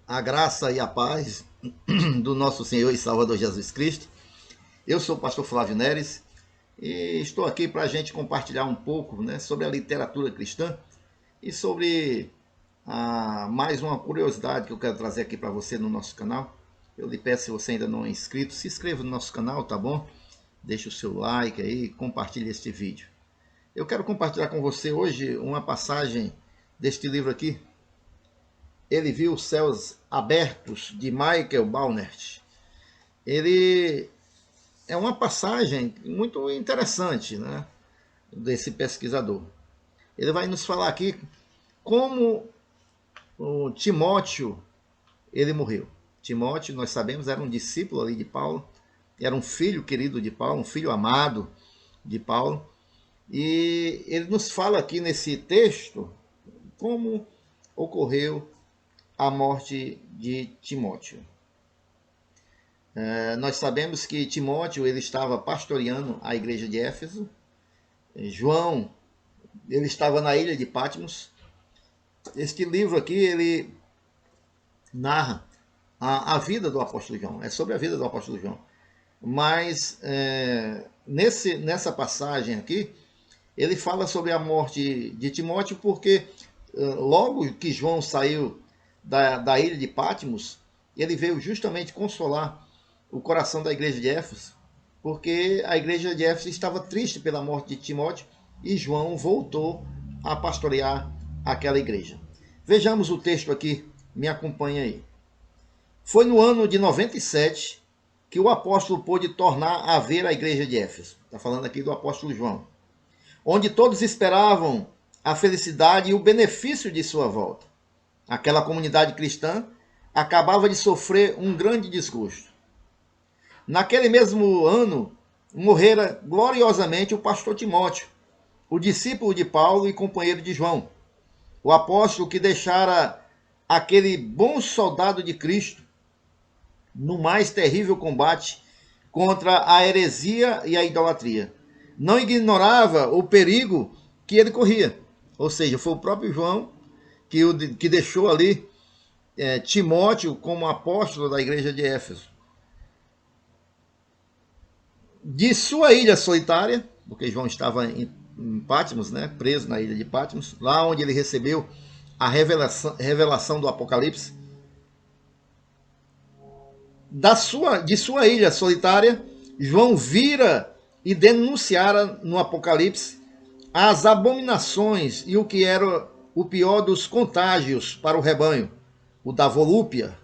A graça e a paz do nosso Senhor e Salvador Jesus Cristo. Eu sou o pastor Flávio Neres e estou aqui para a gente compartilhar um pouco, sobre a literatura cristã e sobre mais uma curiosidade que eu quero trazer aqui para você no nosso canal. Eu lhe peço, se você ainda não é inscrito, se inscreva no nosso canal, tá bom? Deixe o seu like aí, compartilhe este vídeo. Eu quero compartilhar com você hoje uma passagem deste livro aqui, Ele Viu os Céus Abertos, de Michael Balnert. Ele é uma passagem muito interessante, desse pesquisador. Ele vai nos falar aqui como o Timóteo ele morreu. Timóteo, nós sabemos, era um discípulo ali de Paulo, era um filho querido de Paulo, um filho amado de Paulo. E ele nos fala aqui nesse texto como ocorreu a morte de Timóteo. Nós sabemos que Timóteo ele estava pastoreando a igreja de Éfeso. João ele estava na ilha de Patmos. Este livro aqui ele narra a vida do apóstolo João. É sobre a vida do apóstolo João. Mas nessa passagem aqui ele fala sobre a morte de Timóteo porque logo que João saiu da ilha de Patmos, ele veio justamente consolar o coração da igreja de Éfeso, porque a igreja de Éfeso estava triste pela morte de Timóteo e João voltou a pastorear aquela igreja. Vejamos o texto aqui, me acompanha aí. Foi no ano de 97 que o apóstolo pôde tornar a ver a igreja de Éfeso. Está falando aqui do apóstolo João. Onde todos esperavam a felicidade e o benefício de sua volta. Aquela comunidade cristã acabava de sofrer um grande desgosto. Naquele mesmo ano, morrera gloriosamente o pastor Timóteo, o discípulo de Paulo e companheiro de João, o apóstolo que deixara aquele bom soldado de Cristo no mais terrível combate contra a heresia e a idolatria. Não ignorava o perigo que ele corria. Ou seja, foi o próprio João que deixou ali Timóteo como apóstolo da igreja de Éfeso. De sua ilha solitária, porque João estava em Patmos, preso na ilha de Patmos, lá onde ele recebeu a revelação do Apocalipse. De sua ilha solitária, João vira e denunciara no Apocalipse as abominações e o que era o pior dos contágios para o rebanho, o da volúpia.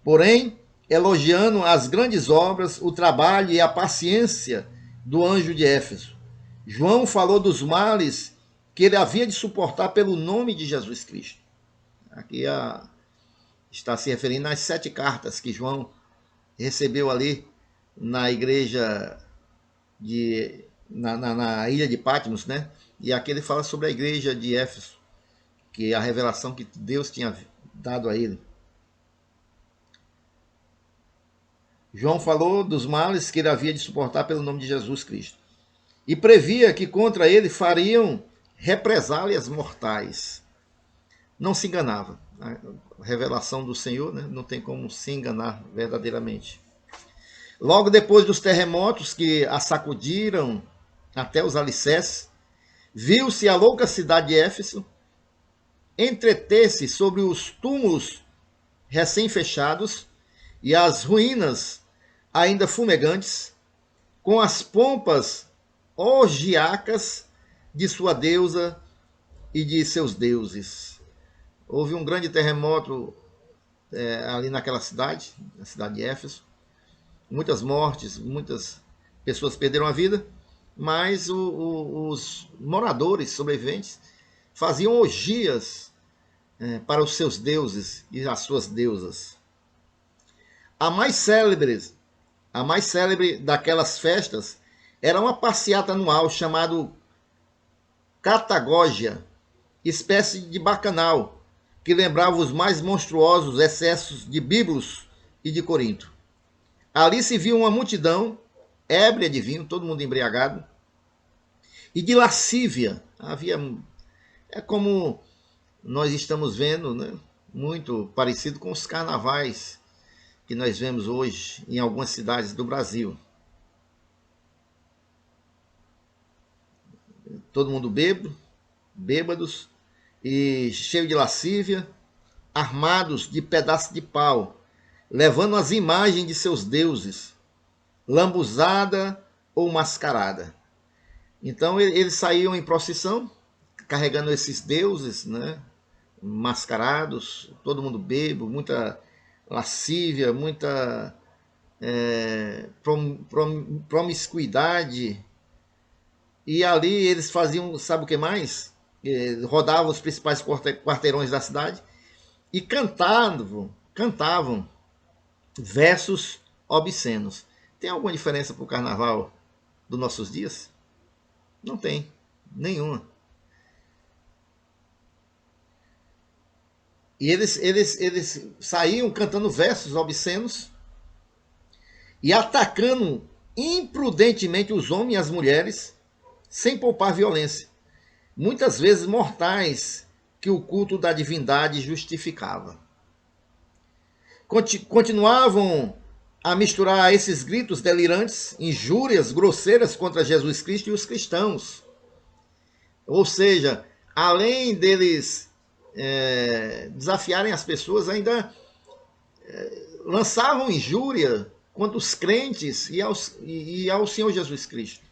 Porém, elogiando as grandes obras, o trabalho e a paciência do anjo de Éfeso. João falou dos males que ele havia de suportar pelo nome de Jesus Cristo. Aqui está se referindo às 7 cartas que João recebeu ali na igreja na ilha de Patmos, E aqui ele fala sobre a igreja de Éfeso, que é a revelação que Deus tinha dado a ele. João falou dos males que ele havia de suportar pelo nome de Jesus Cristo. E previa que contra ele fariam represálias mortais. Não se enganava. A revelação do Senhor não tem como se enganar verdadeiramente. Logo depois dos terremotos que a sacudiram até os alicerces, viu-se a louca cidade de Éfeso entreter-se sobre os túmulos recém-fechados e as ruínas ainda fumegantes, com as pompas orgiacas de sua deusa e de seus deuses. Houve um grande terremoto ali naquela cidade, na cidade de Éfeso. Muitas mortes, muitas pessoas perderam a vida, mas os moradores sobreviventes faziam orgias para os seus deuses e as suas deusas. A mais célebre daquelas festas era uma passeata anual chamada Catagógia, espécie de bacanal, que lembrava os mais monstruosos excessos de Biblos e de Corinto. Ali se viu uma multidão ébria de vinho, todo mundo embriagado, e de lascívia. É como nós estamos vendo, muito parecido com os carnavais que nós vemos hoje em algumas cidades do Brasil. Todo mundo bêbados e cheio de lascívia, armados de pedaços de pau, levando as imagens de seus deuses, lambuzada ou mascarada. Então eles saíam em procissão, carregando esses deuses, né, mascarados, todo mundo bêbado, muita lascívia, muita promiscuidade. E ali eles faziam, sabe o que mais? Rodavam os principais quarteirões da cidade e cantavam versos obscenos. Tem alguma diferença para o carnaval dos nossos dias? Não tem, nenhuma. E eles saíam cantando versos obscenos e atacando imprudentemente os homens e as mulheres, sem poupar violência, muitas vezes mortais, que o culto da divindade justificava. Continuavam a misturar esses gritos delirantes, injúrias grosseiras contra Jesus Cristo e os cristãos. Ou seja, além deles desafiarem as pessoas, ainda lançavam injúria contra os crentes e ao Senhor Jesus Cristo.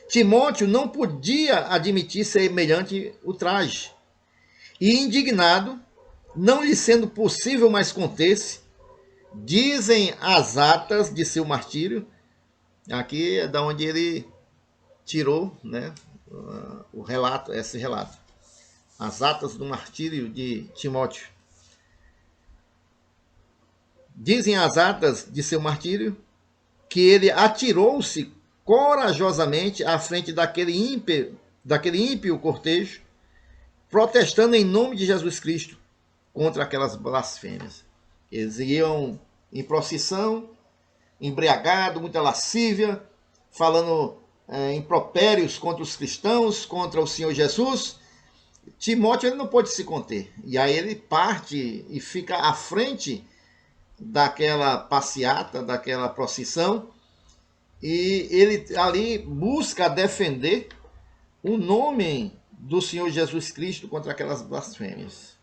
Timóteo não podia admitir semelhante ultraje. E indignado, não lhe sendo possível mais conter-se, dizem as atas de seu martírio, aqui é da onde ele tirou, né, o relato, esse relato. As atas do martírio de Timóteo. Dizem as atas de seu martírio que ele atirou-se corajosamente à frente daquele ímpio cortejo, protestando em nome de Jesus Cristo contra aquelas blasfêmias. Eles iam em procissão, embriagado, muita lascívia, falando impropérios contra os cristãos, contra o Senhor Jesus. Timóteo ele não pôde se conter. E aí ele parte e fica à frente daquela passeata, daquela procissão, e ele ali busca defender o nome do Senhor Jesus Cristo contra aquelas blasfêmias.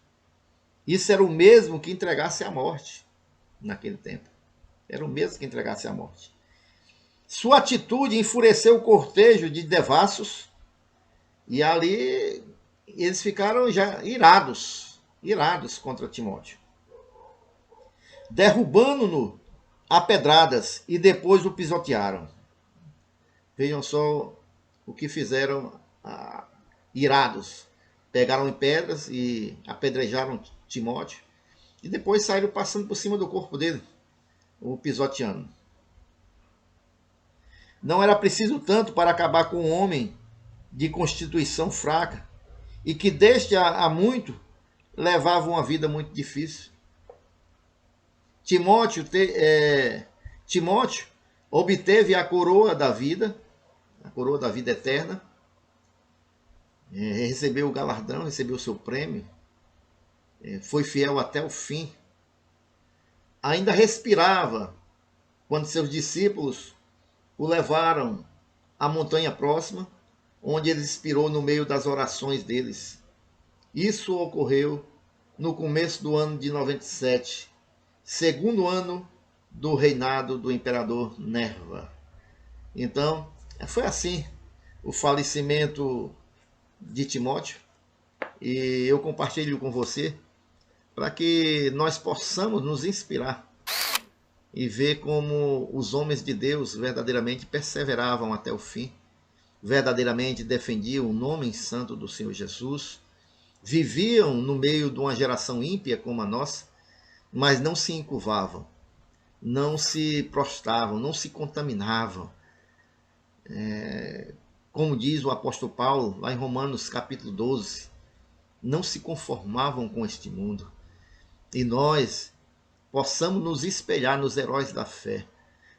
Isso era o mesmo que entregasse à morte naquele tempo. Era o mesmo que entregasse à morte. Sua atitude enfureceu o cortejo de devassos e ali eles ficaram já irados contra Timóteo, derrubando-no a pedradas e depois o pisotearam. Vejam só o que fizeram irados. Pegaram em pedras e apedrejaram Timóteo e depois saíram passando por cima do corpo dele, o pisoteando. Não era preciso tanto para acabar com um homem de constituição fraca e que desde há muito levava uma vida muito difícil. Timóteo obteve a coroa da vida eterna, recebeu o galardão, recebeu o seu prêmio, foi fiel até o fim. Ainda respirava quando seus discípulos o levaram à montanha próxima, onde ele expirou no meio das orações deles. Isso ocorreu no começo do ano de 97, segundo ano do reinado do imperador Nerva. Então, foi assim o falecimento de Timóteo, e eu compartilho com você para que nós possamos nos inspirar e ver como os homens de Deus verdadeiramente perseveravam até o fim, verdadeiramente defendiam o nome santo do Senhor Jesus, viviam no meio de uma geração ímpia como a nossa, mas não se encurvavam, não se prostravam, não se contaminavam. Como diz o apóstolo Paulo, lá em Romanos capítulo 12, não se conformavam com este mundo. E nós possamos nos espelhar nos heróis da fé,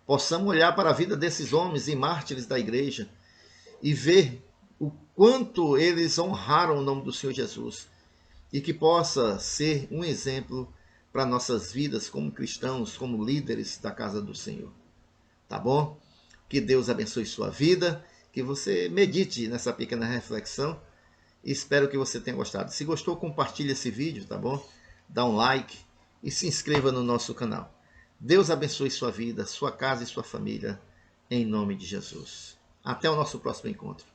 possamos olhar para a vida desses homens e mártires da igreja e ver o quanto eles honraram o nome do Senhor Jesus e que possa ser um exemplo para nossas vidas como cristãos, como líderes da casa do Senhor. Tá bom? Que Deus abençoe sua vida, que você medite nessa pequena reflexão e espero que você tenha gostado. Se gostou, compartilhe esse vídeo, tá bom? Dá um like e se inscreva no nosso canal. Deus abençoe sua vida, sua casa e sua família, em nome de Jesus. Até o nosso próximo encontro.